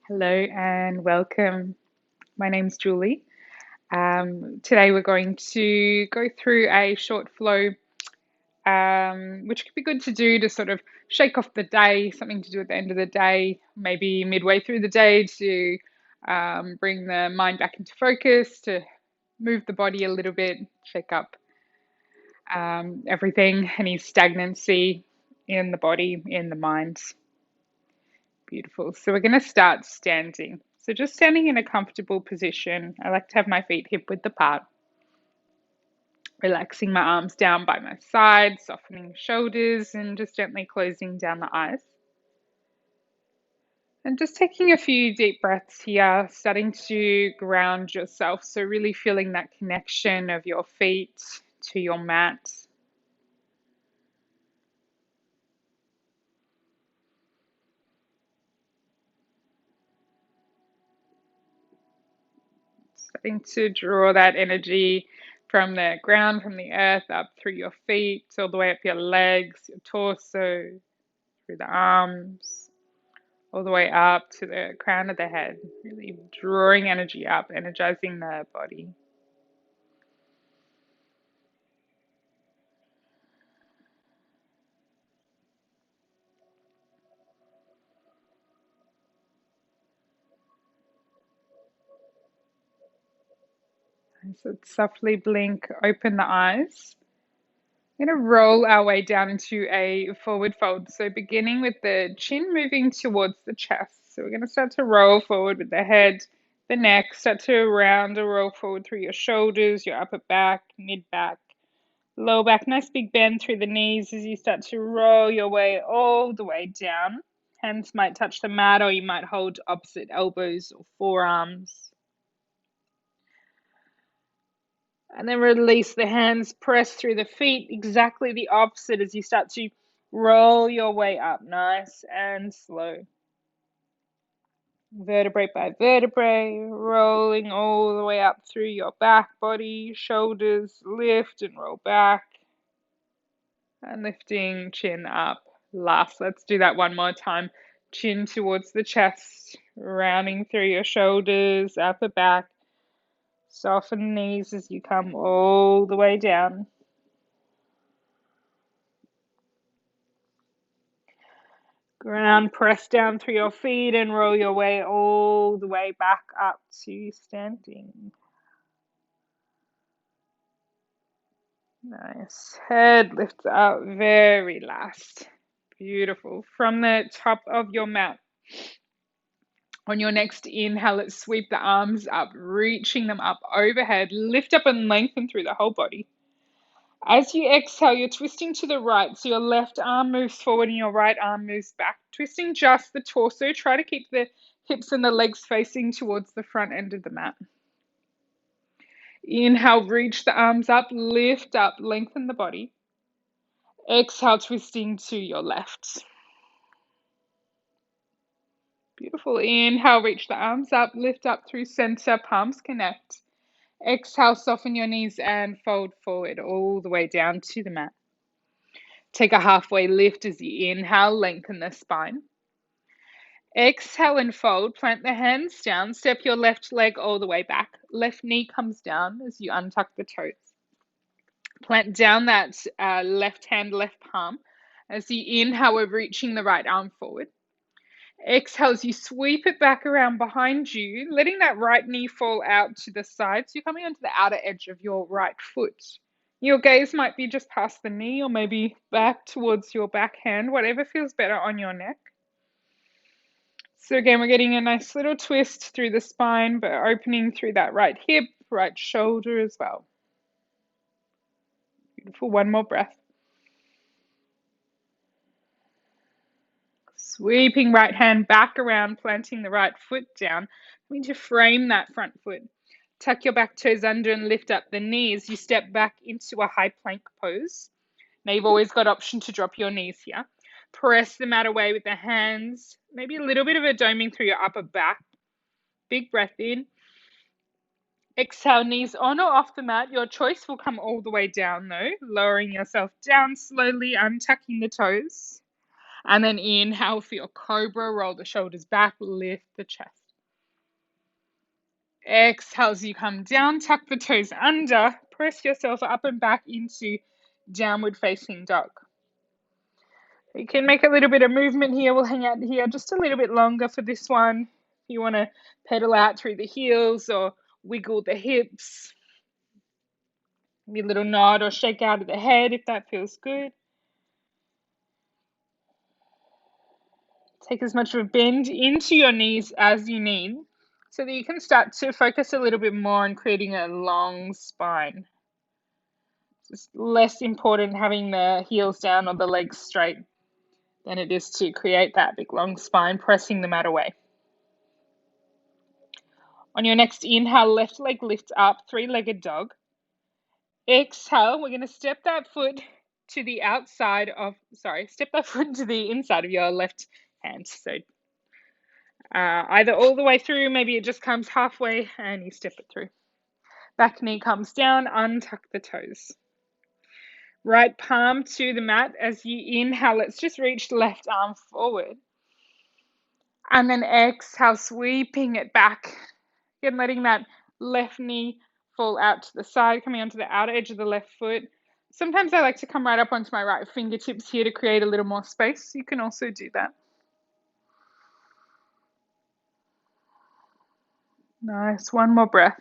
Hello and welcome. My name's Julie. Today we're going to go through a short flow, which could be good to do to sort of shake off the day, something to do at the end of the day, maybe midway through the day to bring the mind back into focus, to move the body a little bit, shake up everything, any stagnancy in the body, in the mind. Beautiful. So we're going to start standing. So just standing in a comfortable position. I like to have my feet hip width apart. Relaxing my arms down by my side, softening shoulders, and just gently closing down the eyes. And just taking a few deep breaths here, starting to ground yourself. So really feeling that connection of your feet to your mat. Starting to draw that energy from the ground, from the earth, up through your feet, all the way up your legs, your torso, through the arms, all the way up to the crown of the head. Really drawing energy up, energizing the body. And so softly blink, open the eyes. We're going to roll our way down into a forward fold. So beginning with the chin moving towards the chest. So we're going to start to roll forward with the head, the neck, start to round or roll forward through your shoulders, your upper back, mid back, lower back. Nice big bend through the knees as you start to roll your way all the way down. Hands might touch the mat or you might hold opposite elbows or forearms. And then release the hands, press through the feet, exactly the opposite as you start to roll your way up, nice and slow. Vertebrae by vertebrae, rolling all the way up through your back body, shoulders, lift and roll back. And lifting chin up. Last, let's do that one more time. Chin towards the chest, rounding through your shoulders, upper back. Soften knees as you come all the way down. Ground, press down through your feet and roll your way all the way back up to standing. Nice. Head lifts up, very last. Beautiful. From the top of your mat. On your next inhale, let's sweep the arms up, reaching them up overhead. Lift up and lengthen through the whole body. As you exhale, you're twisting to the right. So your left arm moves forward and your right arm moves back. Twisting just the torso. Try to keep the hips and the legs facing towards the front end of the mat. Inhale, reach the arms up, lift up, lengthen the body. Exhale, twisting to your left. Beautiful. Inhale, reach the arms up, lift up through center, palms connect. Exhale, soften your knees and fold forward all the way down to the mat. Take a halfway lift as you inhale, lengthen the spine. Exhale and fold, plant the hands down, step your left leg all the way back. Left knee comes down as you untuck the toes. Plant down that left hand, left palm. As you inhale, we're reaching the right arm forward. Exhale as you sweep it back around behind you, letting that right knee fall out to the side. So you're coming onto the outer edge of your right foot. Your gaze might be just past the knee or maybe back towards your back hand, whatever feels better on your neck. So again, we're getting a nice little twist through the spine, but opening through that right hip, right shoulder as well. Beautiful. One more breath. Sweeping right hand back around, planting the right foot down. We need to frame that front foot. Tuck your back toes under and lift up the knees. You step back into a high plank pose. Now you've always got option to drop your knees here. Press the mat away with the hands. Maybe a little bit of a doming through your upper back. Big breath in. Exhale, knees on or off the mat. Your choice will come all the way down though. Lowering yourself down slowly, untucking the toes. And then inhale for your cobra, roll the shoulders back, lift the chest. Exhale as you come down, tuck the toes under, press yourself up and back into downward facing dog. You can make a little bit of movement here. We'll hang out here just a little bit longer for this one. If you want to pedal out through the heels or wiggle the hips, maybe a little nod or shake out of the head if that feels good. Take as much of a bend into your knees as you need so that you can start to focus a little bit more on creating a long spine. It's less important having the heels down or the legs straight than it is to create that big long spine, pressing the mat away. On your next inhale, left leg lifts up, three-legged dog. Exhale, we're going to step that foot to the step that foot to the inside of your left hand. So either all the way through, maybe it just comes halfway and you step it through. Back knee comes down, untuck the toes. Right palm to the mat as you inhale. Let's just reach the left arm forward. And then exhale, sweeping it back. Again, letting that left knee fall out to the side, coming onto the outer edge of the left foot. Sometimes I like to come right up onto my right fingertips here to create a little more space. You can also do that. Nice. One more breath.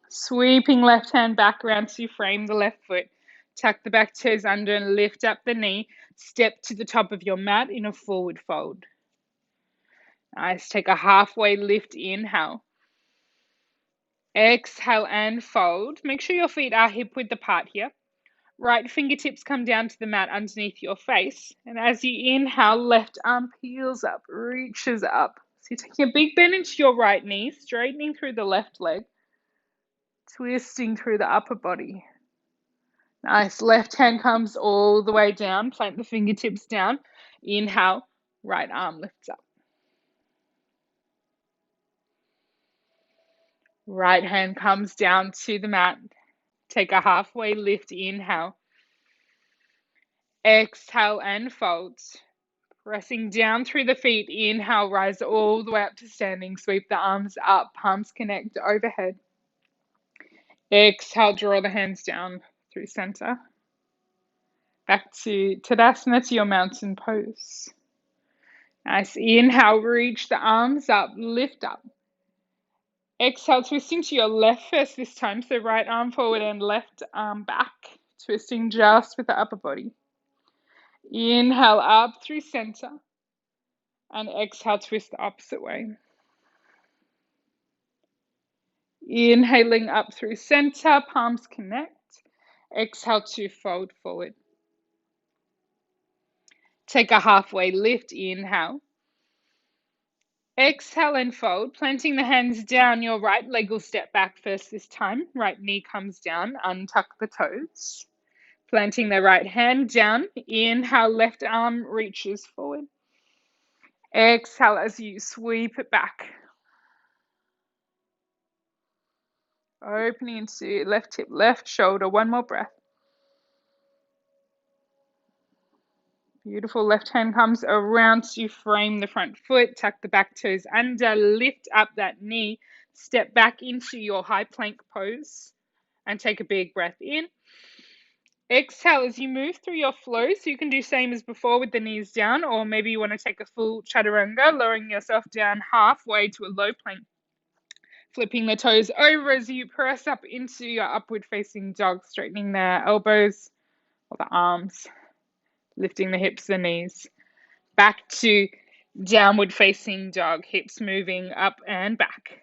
Sweeping left hand back around to frame the left foot. Tuck the back toes under and lift up the knee. Step to the top of your mat in a forward fold. Nice. Take a halfway lift, inhale. Exhale and fold. Make sure your feet are hip width apart here. Right fingertips come down to the mat underneath your face. And as you inhale, left arm peels up, reaches up. So you're taking a big bend into your right knee, straightening through the left leg, twisting through the upper body. Nice. Left hand comes all the way down. Plant the fingertips down. Inhale, right arm lifts up. Right hand comes down to the mat. Take a halfway lift. Inhale. Exhale and fold. Pressing down through the feet. Inhale, rise all the way up to standing. Sweep the arms up. Palms connect overhead. Exhale, draw the hands down through center. Back to Tadasana, to your mountain pose. Nice. Inhale, reach the arms up, lift up. Exhale, twisting to your left first this time. So right arm forward and left arm back. Twisting just with the upper body. Inhale up through center. And exhale, twist the opposite way. Inhaling up through center, palms connect. Exhale to fold forward. Take a halfway lift, inhale. Exhale and fold, planting the hands down. Your right leg will step back first this time. Right knee comes down, untuck the toes. Planting the right hand down. Inhale, left arm reaches forward. Exhale as you sweep it back. Opening into left hip, left shoulder. One more breath. Beautiful. Left hand comes around to frame the front foot. Tuck the back toes under. Lift up that knee. Step back into your high plank pose. And take a big breath in. Exhale as you move through your flow. So you can do same as before with the knees down. Or maybe you want to take a full chaturanga, lowering yourself down halfway to a low plank. Flipping the toes over as you press up into your upward facing dog. Straightening the elbows or the arms. Lifting the hips, the knees. Back to downward facing dog, hips moving up and back.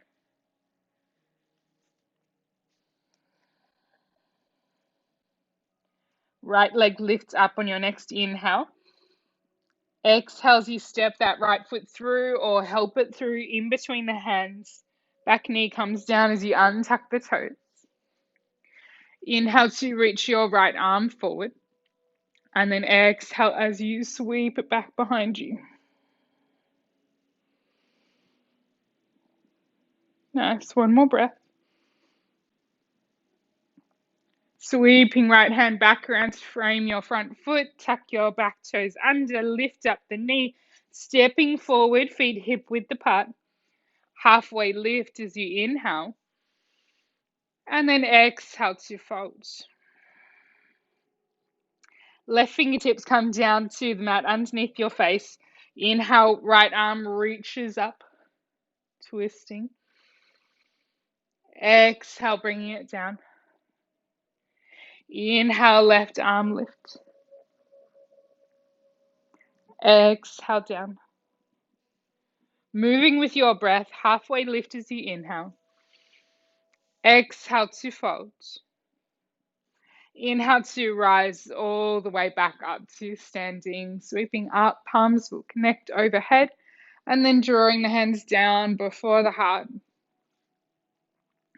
Right leg lifts up on your next inhale. Exhale as you step that right foot through or help it through in between the hands. Back knee comes down as you untuck the toes. Inhale to reach your right arm forward. And then exhale as you sweep it back behind you. Nice. One more breath. Sweeping right hand back around to frame your front foot, tuck your back toes under, lift up the knee, stepping forward, feet hip width apart. Halfway lift as you inhale, and then exhale to fold. Left fingertips come down to the mat underneath your face. Inhale, right arm reaches up, twisting. Exhale, bringing it down. Inhale, left arm lift. Exhale, down. Moving with your breath, halfway lift as you inhale. Exhale to fold. Inhale to rise all the way back up to standing, sweeping up, palms will connect overhead, and then drawing the hands down before the heart.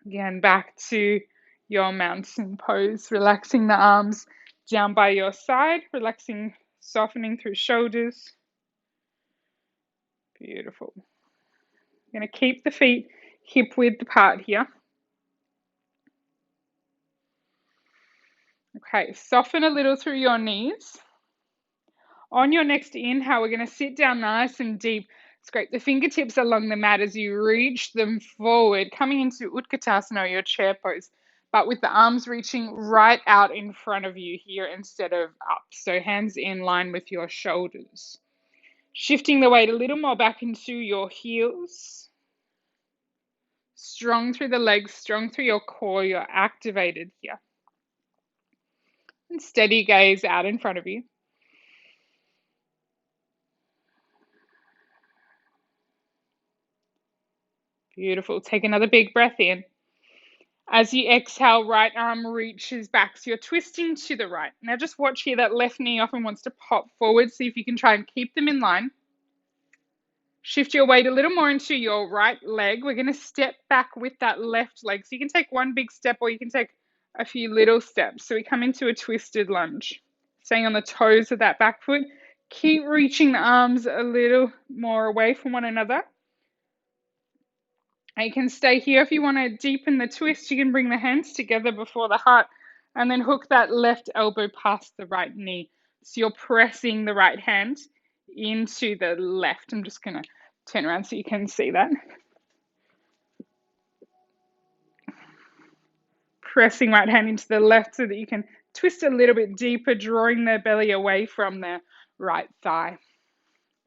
Again, back to your mountain pose, relaxing the arms down by your side, relaxing, softening through shoulders. Beautiful. You're going to keep the feet hip width apart here. Okay, soften a little through your knees. On your next inhale, we're going to sit down nice and deep. Scrape the fingertips along the mat as you reach them forward, coming into Utkatasana, your chair pose, but with the arms reaching right out in front of you here instead of up. So hands in line with your shoulders. Shifting the weight a little more back into your heels. Strong through the legs, strong through your core. You're activated here. And steady gaze out in front of you. Beautiful. Take another big breath in. As you exhale, right arm reaches back. So you're twisting to the right. Now just watch here, that left knee often wants to pop forward. See if you can try and keep them in line. Shift your weight a little more into your right leg. We're going to step back with that left leg. So you can take one big step or you can take a few little steps. So we come into a twisted lunge. Staying on the toes of that back foot. Keep reaching the arms a little more away from one another. And you can stay here. If you want to deepen the twist, you can bring the hands together before the heart and then hook that left elbow past the right knee. So you're pressing the right hand into the left. I'm just going to turn around so you can see that. Pressing right hand into the left so that you can twist a little bit deeper, drawing the belly away from the right thigh.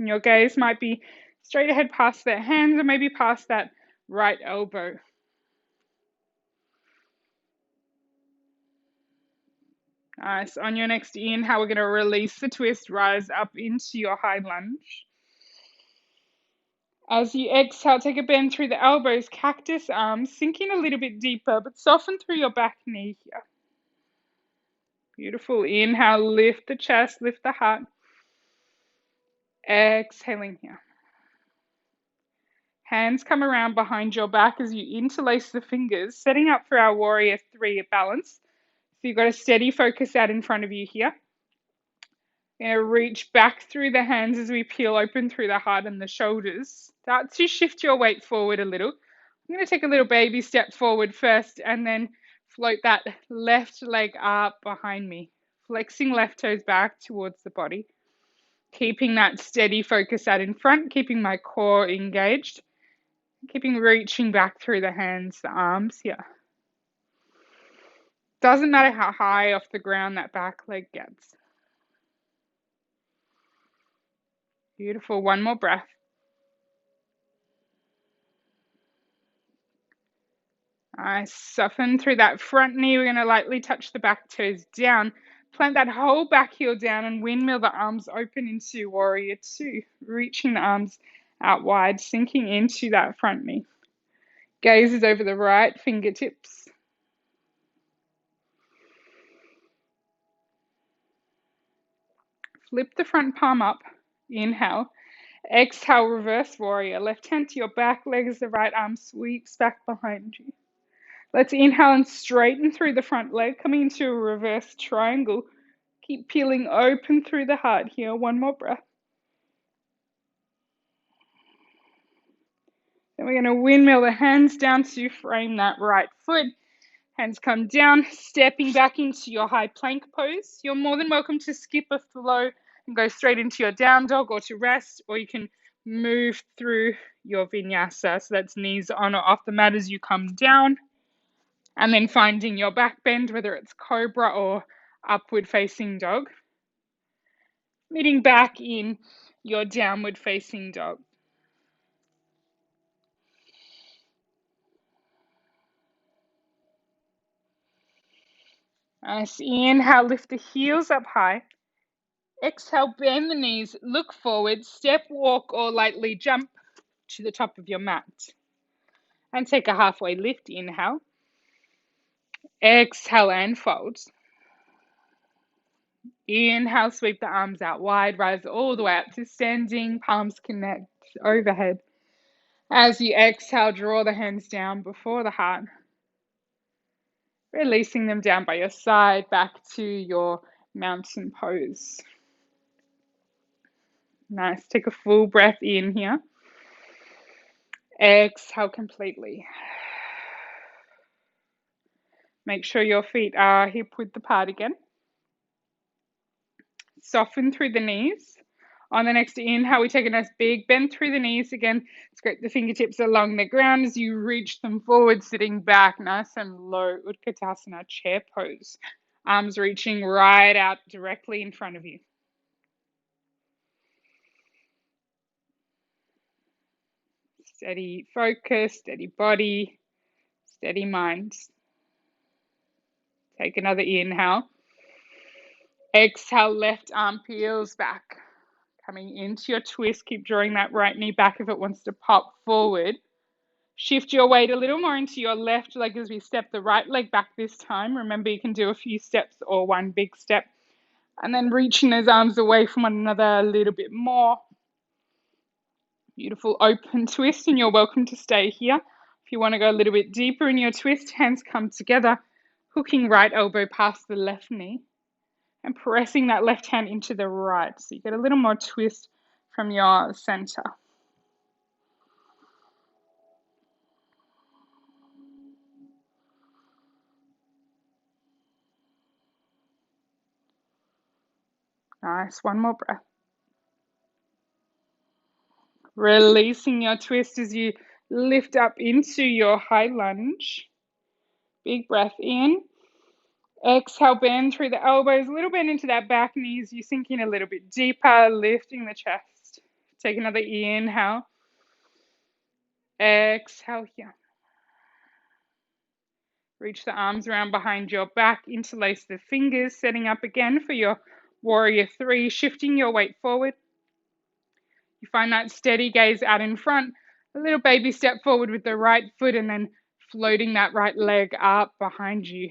And your gaze might be straight ahead past their hands or maybe past that right elbow. Nice. On your next inhale, we're going to release the twist, rise up into your high lunge. As you exhale, take a bend through the elbows, cactus arms, sinking a little bit deeper, but soften through your back knee here. Beautiful. Inhale, lift the chest, lift the heart. Exhaling here. Hands come around behind your back as you interlace the fingers, setting up for our warrior three balance. So you've got a steady focus out in front of you here. You're going to reach back through the hands as we peel open through the heart and the shoulders. Start to shift your weight forward a little. I'm going to take a little baby step forward first and then float that left leg up behind me. Flexing left toes back towards the body. Keeping that steady focus out in front, keeping my core engaged. Keeping reaching back through the hands, the arms here. Doesn't matter how high off the ground that back leg gets. Beautiful. One more breath. Nice. Soften through that front knee. We're going to lightly touch the back toes down. Plant that whole back heel down and windmill the arms open into warrior two. Reaching the arms out wide, sinking into that front knee. Gaze is over the right fingertips. Flip the front palm up. Inhale. Exhale, reverse warrior. Left hand to your back leg as the right arm sweeps back behind you. Let's inhale and straighten through the front leg, coming into a reverse triangle. Keep peeling open through the heart here. One more breath. Then we're going to windmill the hands down to frame that right foot. Hands come down, stepping back into your high plank pose. You're more than welcome to skip a flow and go straight into your down dog or to rest, or you can move through your vinyasa. So that's knees on or off the mat as you come down. And then finding your back bend, whether it's cobra or upward facing dog. Meeting back in your downward facing dog. Nice. Inhale, lift the heels up high. Exhale, bend the knees, look forward, step, walk, or lightly jump to the top of your mat. And take a halfway lift. Inhale. Exhale and fold. Inhale, sweep the arms out wide, rise all the way up to standing, palms connect overhead. As you exhale, draw the hands down before the heart. Releasing them down by your side, back to your mountain pose. Nice. Take a full breath in here. Exhale completely. Make sure your feet are hip width apart again. Soften through the knees. On the next inhale, we take a nice big bend through the knees again. Scrape the fingertips along the ground as you reach them forward, sitting back nice and low. Utkatasana, chair pose. Arms reaching right out directly in front of you. Steady focus, steady body, steady mind. Take another inhale. Exhale, left arm peels back. Coming into your twist, keep drawing that right knee back if it wants to pop forward. Shift your weight a little more into your left leg as we step the right leg back this time. Remember, you can do a few steps or one big step. And then reaching those arms away from one another a little bit more. Beautiful open twist, and you're welcome to stay here. If you want to go a little bit deeper in your twist, hands come together, hooking right elbow past the left knee. And pressing that left hand into the right. So you get a little more twist from your center. Nice. One more breath. Releasing your twist as you lift up into your high lunge. Big breath in. Exhale, bend through the elbows, a little bend into that back knee as you sink in a little bit deeper, lifting the chest. Take another inhale. Exhale here. Reach the arms around behind your back, interlace the fingers, setting up again for your warrior three, shifting your weight forward. You find that steady gaze out in front, a little baby step forward with the right foot and then floating that right leg up behind you.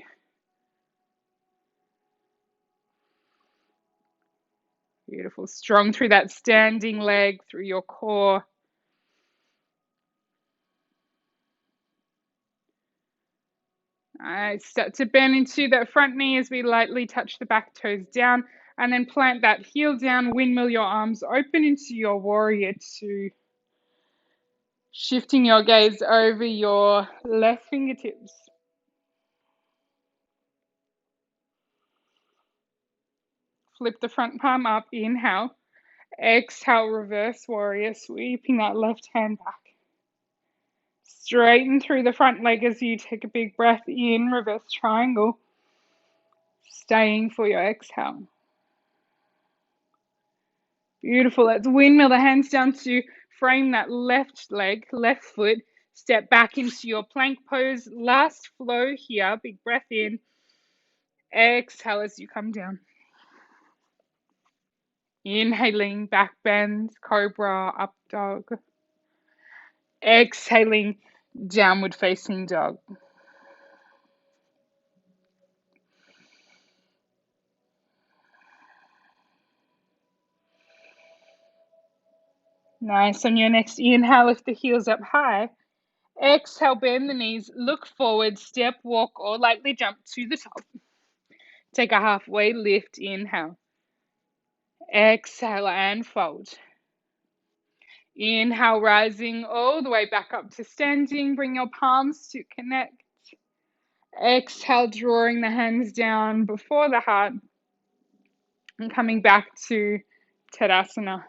Beautiful. Strong through that standing leg, through your core. Start to bend into that front knee as we lightly touch the back toes down, and then plant that heel down, windmill your arms open into your warrior two. Shifting your gaze over your left fingertips. Flip the front palm up, inhale. Exhale, reverse warrior, sweeping that left hand back. Straighten through the front leg as you take a big breath in, reverse triangle. Staying for your exhale. Beautiful. Let's windmill the hands down to frame that left leg, left foot. Step back into your plank pose. Last flow here. Big breath in. Exhale as you come down. Inhaling, back bend, cobra, up dog. Exhaling, downward facing dog. Nice. On your next inhale, lift the heels up high. Exhale, bend the knees, look forward, step, walk, or lightly jump to the top. Take a halfway lift, inhale. Exhale and fold. Inhale, rising all the way back up to standing. Bring your palms to connect. Exhale, drawing the hands down before the heart and coming back to Tadasana.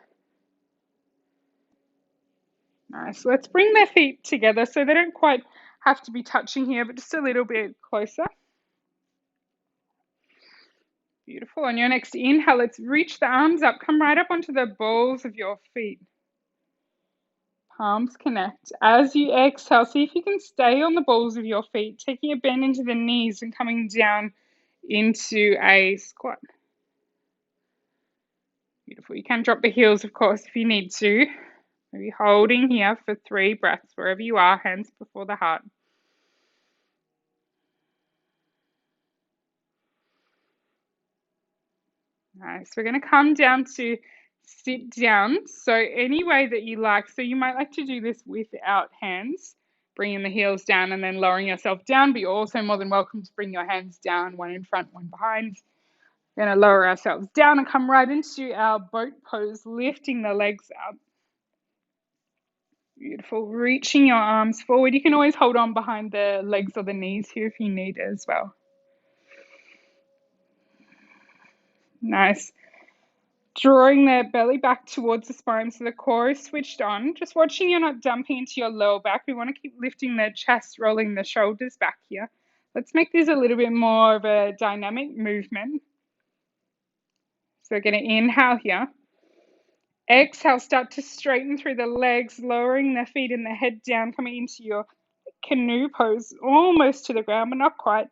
Nice. Let's bring their feet together so they don't quite have to be touching here, but just a little bit closer. Beautiful. On your next inhale, let's reach the arms up. Come right up onto the balls of your feet. Palms connect. As you exhale, see if you can stay on the balls of your feet, taking a bend into the knees and coming down into a squat. Beautiful. You can drop the heels, of course, if you need to. Maybe holding here for 3 breaths, wherever you are, hands before the heart. Nice. We're going to come down to sit down. So any way that you like. So you might like to do this without hands, bringing the heels down and then lowering yourself down, but you're also more than welcome to bring your hands down, one in front, one behind. We're going to lower ourselves down and come right into our boat pose, lifting the legs up. Beautiful. Reaching your arms forward. You can always hold on behind the legs or the knees here if you need as well. Nice. Drawing the belly back towards the spine so the core is switched on. Just watching you're not dumping into your lower back. We want to keep lifting the chest, rolling the shoulders back here. Let's make this a little bit more of a dynamic movement. So we're going to inhale here. Exhale, start to straighten through the legs, lowering the feet and the head down, coming into your canoe pose, almost to the ground, but not quite.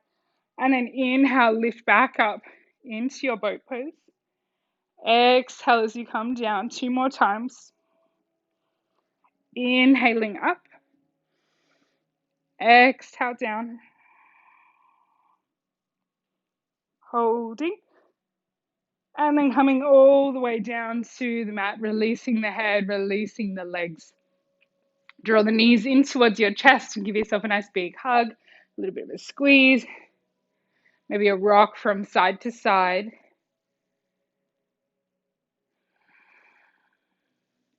And then inhale, lift back up into your boat pose. Exhale as you come down 2 more times. Inhaling up. Exhale down. Holding. And then coming all the way down to the mat, releasing the head, releasing the legs. Draw the knees in towards your chest and give yourself a nice big hug, a little bit of a squeeze, maybe a rock from side to side.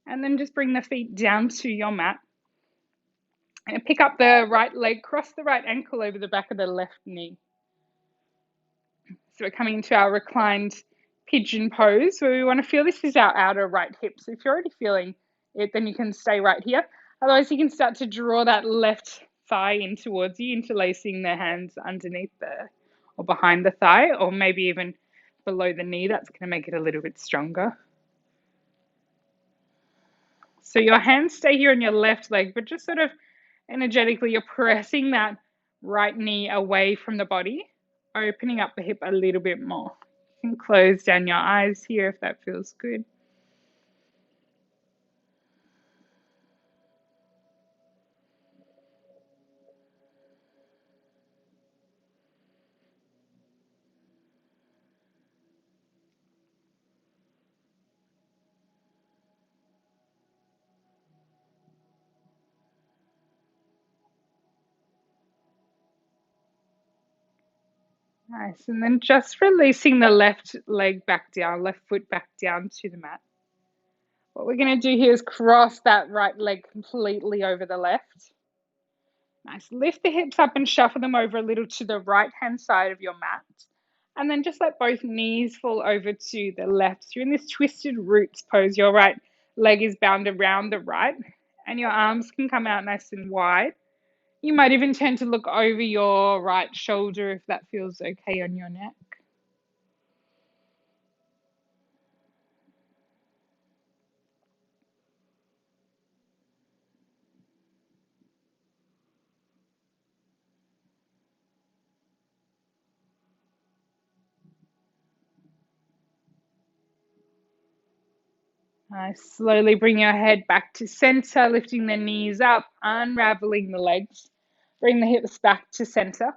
And then just bring the feet down to your mat. And pick up the right leg, cross the right ankle over the back of the left knee. So we're coming into our reclined pigeon pose where we want to feel this is our outer right hip. So if you're already feeling it, then you can stay right here. Otherwise, you can start to draw that left thigh in towards you, interlacing the hands underneath or behind the thigh, or maybe even below the knee. That's going to make it a little bit stronger. So your hands stay here on your left leg, but just sort of energetically, you're pressing that right knee away from the body, opening up the hip a little bit more. You can close down your eyes here if that feels good. Nice. And then just releasing the left leg back down, left foot back down to the mat. What we're going to do here is cross that right leg completely over the left. Nice. Lift the hips up and shuffle them over a little to the right-hand side of your mat. And then just let both knees fall over to the left. So you're in this twisted roots pose. Your right leg is bound around the right, and your arms can come out nice and wide. You might even tend to look over your right shoulder if that feels okay on your neck. Slowly bring your head back to center, lifting the knees up, unraveling the legs. Bring the hips back to center.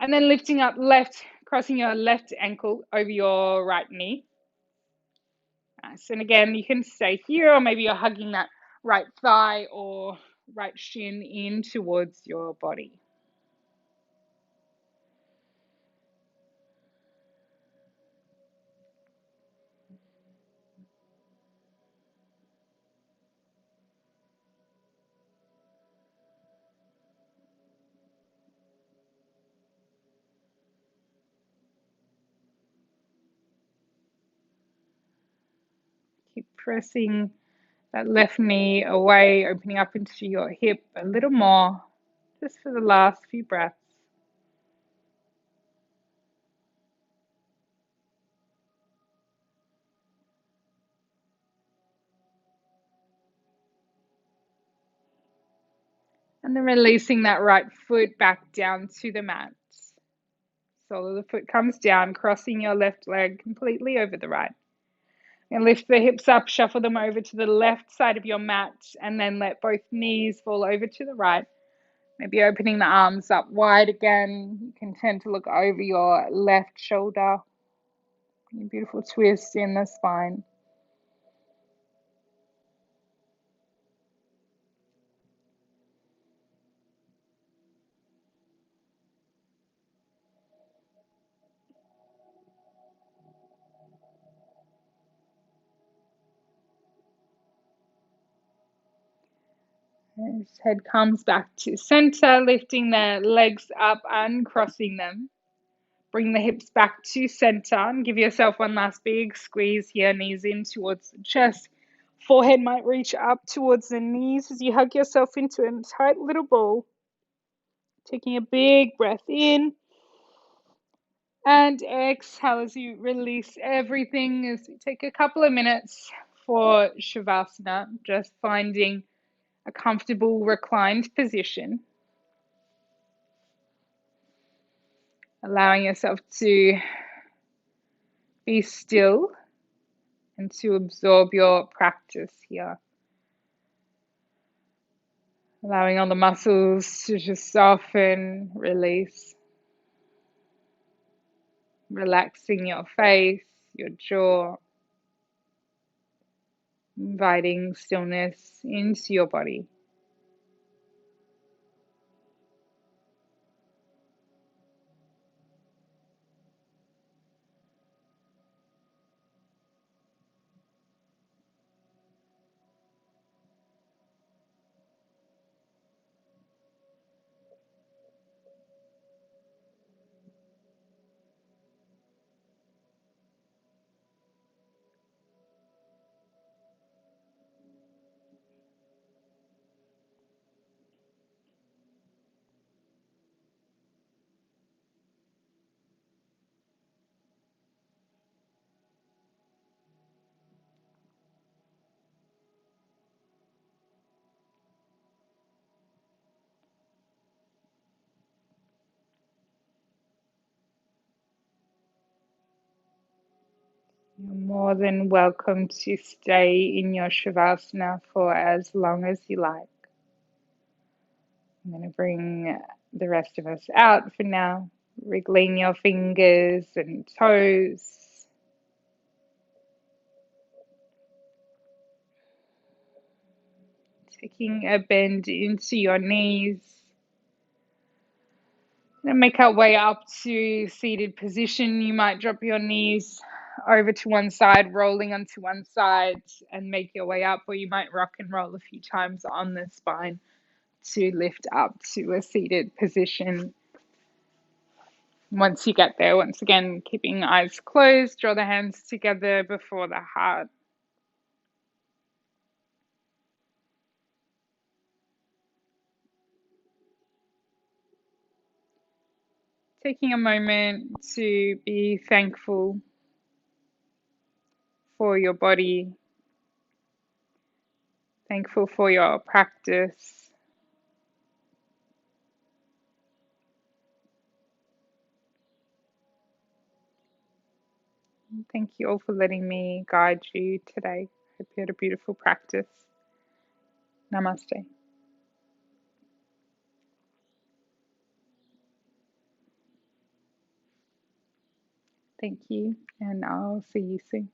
And then lifting up left, crossing your left ankle over your right knee. Nice. And again, you can stay here, or maybe you're hugging that right thigh or right shin in towards your body. Keep pressing that left knee away, opening up into your hip a little more, just for the last few breaths. And then releasing that right foot back down to the mat. Sole of the foot comes down, crossing your left leg completely over the right. And lift the hips up, shuffle them over to the left side of your mat, and then let both knees fall over to the right. Maybe opening the arms up wide again. You can tend to look over your left shoulder. A beautiful twist in the spine. As head comes back to center, lifting the legs up and crossing them. Bring the hips back to center and give yourself one last big squeeze here, knees in towards the chest. Forehead might reach up towards the knees as you hug yourself into a tight little ball. Taking a big breath in and exhale as you release everything, as we take a couple of minutes for Shavasana, just finding a comfortable reclined position. Allowing yourself to be still and to absorb your practice here. Allowing all the muscles to just soften, release. Relaxing your face, your jaw. Inviting stillness into your body. You're more than welcome to stay in your Shavasana for as long as you like. I'm going to bring the rest of us out for now, wriggling your fingers and toes. Taking a bend into your knees. And make our way up to seated position. You might drop your knees over to one side, rolling onto one side, and make your way up, or you might rock and roll a few times on the spine to lift up to a seated position. Once you get there, once again, keeping eyes closed, draw the hands together before the heart. Taking a moment to be thankful for your body, thankful for your practice. Thank you all for letting me guide you today. Hope you had a beautiful practice. Namaste. Thank you, and I'll see you soon.